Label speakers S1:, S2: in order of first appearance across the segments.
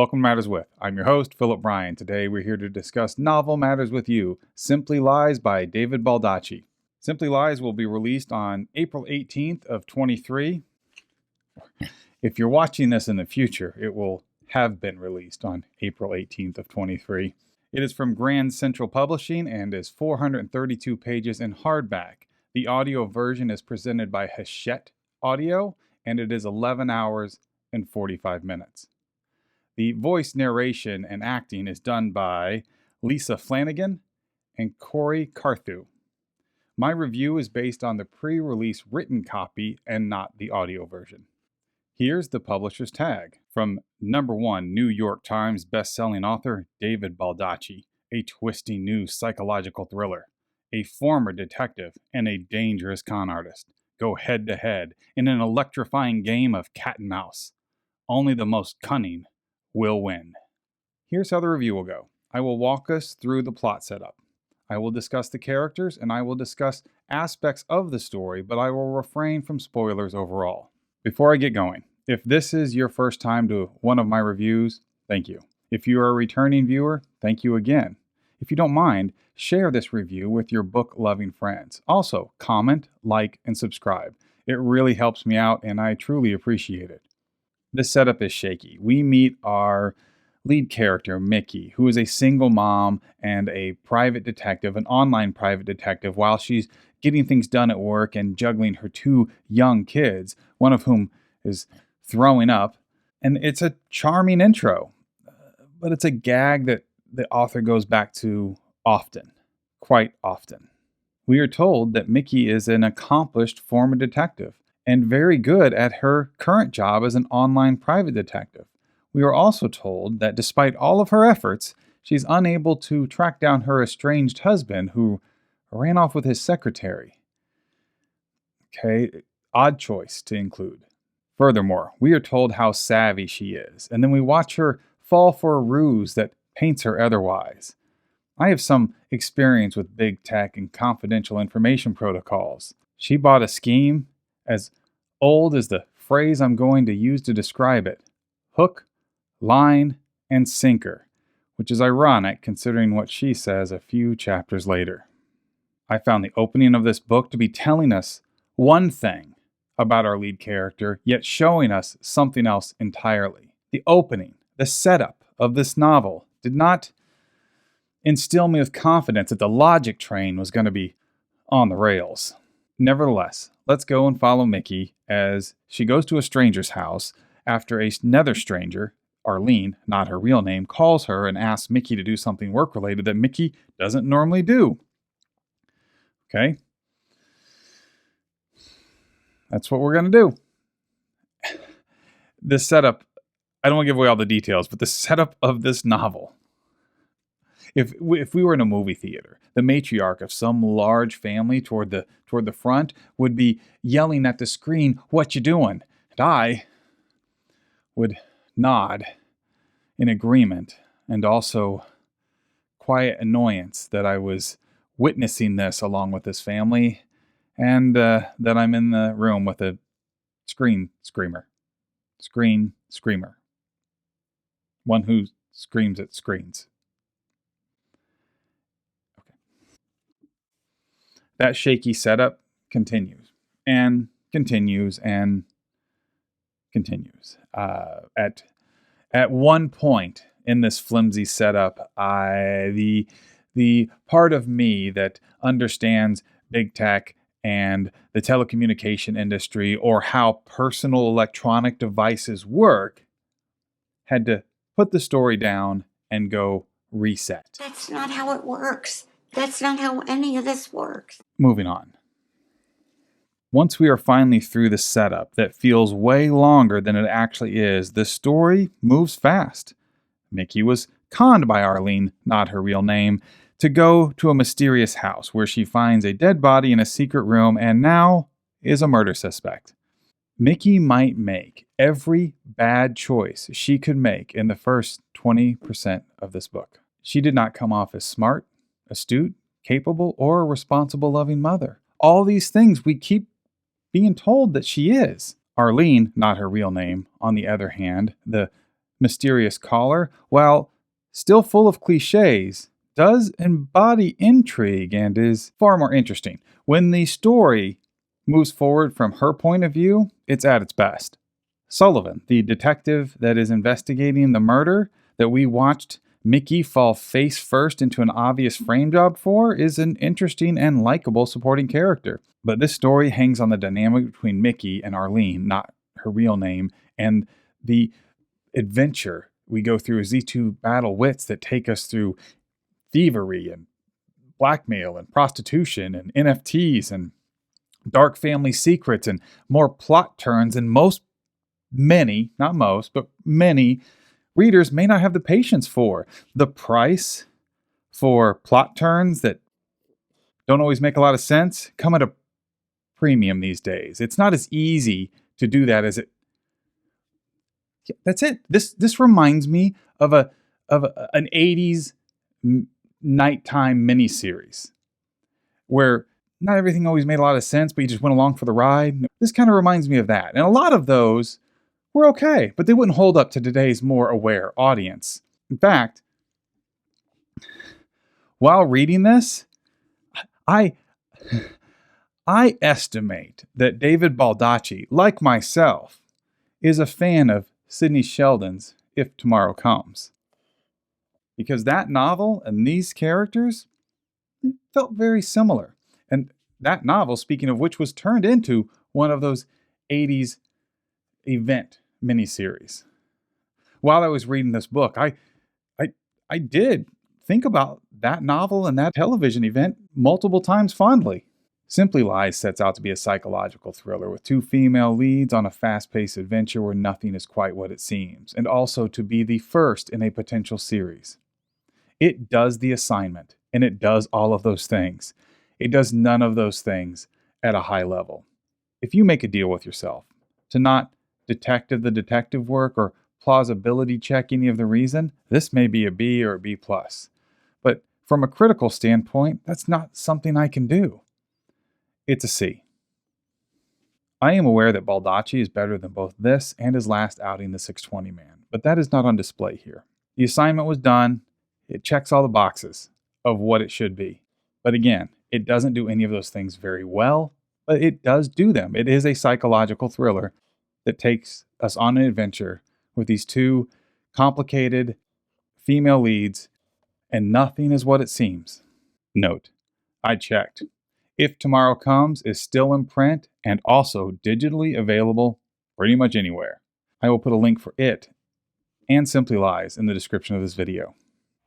S1: Welcome to Matters With. I'm your host, PhillipBrian. Today we're here to discuss Novel Matters With You, Simply Lies by David Baldacci. Simply Lies will be released on April 18th of 23. If you're watching this in the future, it will have been released on April 18th of 23. It is from Grand Central Publishing and is 432 pages in hardback. The audio version is presented by Hachette Audio, and it is 11 hours and 45 minutes. The voice narration and acting is done by Lisa Flanagan and Corey Carthew. My review is based on the pre-release written copy and not the audio version. Here's the publisher's tag. From #1 New York Times bestselling author David Baldacci, a twisty new psychological thriller. A former detective and a dangerous con artist go head-to-head in an electrifying game of cat and mouse. Only the most cunning will win. Here's how the review will go. I will walk us through the plot setup. I will discuss the characters and I will discuss aspects of the story, but I will refrain from spoilers overall. Before I get going, if this is your first time to one of my reviews, thank you. If you are a returning viewer, thank you again. If you don't mind, share this review with your book-loving friends. Also, comment, like, and subscribe. It really helps me out and I truly appreciate it. This setup is shaky. We meet our lead character, Mickey, who is a single mom and a private detective, an online private detective, while she's getting things done at work and juggling her two young kids, one of whom is throwing up. And it's a charming intro, but it's a gag that the author goes back to often, quite often. We are told that Mickey is an accomplished former detective and very good at her current job as an online private detective. We are also told that despite all of her efforts, she's unable to track down her estranged husband who ran off with his secretary. Okay, odd choice to include. Furthermore, we are told how savvy she is, and then we watch her fall for a ruse that paints her otherwise. I have some experience with big tech and confidential information protocols. She bought a scheme as old as the phrase I'm going to use to describe it. Hook, line, and sinker, which is ironic considering what she says a few chapters later. I found the opening of this book to be telling us one thing about our lead character, yet showing us something else entirely. The opening, the setup of this novel did not instill me with confidence that the logic train was going to be on the rails. Nevertheless, let's go and follow Mickey as she goes to a stranger's house after another stranger, Arlene, not her real name, calls her and asks Mickey to do something work-related that Mickey doesn't normally do. Okay? That's what we're going to do. This setup, I don't want to give away all the details, but the setup of this novel, if we were in a movie theater, the matriarch of some large family toward the front would be yelling at the screen, "What you doing?" And I would nod in agreement and also quiet annoyance that I was witnessing this along with this family and that I'm in the room with a screen screamer. One who screams at screens. That shaky setup continues and continues and continues. At one point in this flimsy setup, the part of me that understands big tech and the telecommunication industry or how personal electronic devices work had to put the story down and go reset.
S2: That's not how it works. That's not how any of this works.
S1: Moving on. Once we are finally through the setup that feels way longer than it actually is, the story moves fast. Mickey was conned by Arlene, not her real name, to go to a mysterious house where she finds a dead body in a secret room and now is a murder suspect. Mickey might make every bad choice she could make in the first 20% of this book. She did not come off as smart, astute, capable, or a responsible, loving mother. All these things we keep being told that she is. Arlene, not her real name, on the other hand, the mysterious caller, while still full of cliches, does embody intrigue and is far more interesting. When the story moves forward from her point of view, it's at its best. Sullivan, the detective that is investigating the murder that we watched Mickey fall face first into an obvious frame job for, is an interesting and likable supporting character. But this story hangs on the dynamic between Mickey and Arlene, not her real name, and the adventure we go through as these two battle wits that take us through thievery and blackmail and prostitution and NFTs and dark family secrets and more plot turns and many, not most, but many readers may not have the patience for. The price for plot turns that don't always make a lot of sense come at a premium these days. It's not as easy to do that as it. That's it. This reminds me of an 80s nighttime miniseries where not everything always made a lot of sense, but you just went along for the ride. This kind of reminds me of that. And a lot of those were okay, but they wouldn't hold up to today's more aware audience. In fact, while reading this, I estimate that David Baldacci, like myself, is a fan of Sidney Sheldon's If Tomorrow Comes. Because that novel and these characters felt very similar. And that novel, speaking of which, was turned into one of those 80s event miniseries. While I was reading this book, I did think about that novel and that television event multiple times fondly. Simply Lies sets out to be a psychological thriller with two female leads on a fast-paced adventure where nothing is quite what it seems, and also to be the first in a potential series. It does the assignment, and it does all of those things. It does none of those things at a high level. If you make a deal with yourself to not detective the detective work or plausibility check any of the reason, this may be a B or a B+. But from a critical standpoint, that's not something I can do. It's a C. I am aware that Baldacci is better than both this and his last outing, The 620 Man, but that is not on display here. The assignment was done. It checks all the boxes of what it should be. But again, it doesn't do any of those things very well, but it does do them. It is a psychological thriller that takes us on an adventure with these two complicated female leads, and nothing is what it seems. Note, I checked. If Tomorrow Comes is still in print and also digitally available pretty much anywhere. I will put a link for it and Simply Lies in the description of this video.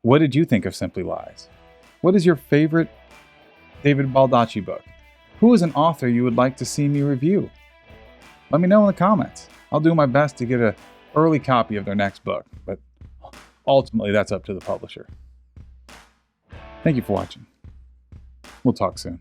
S1: What did you think of Simply Lies? What is your favorite David Baldacci book? Who is an author you would like to see me review? Let me know in the comments. I'll do my best to get an early copy of their next book, but ultimately that's up to the publisher. Thank you for watching. We'll talk soon.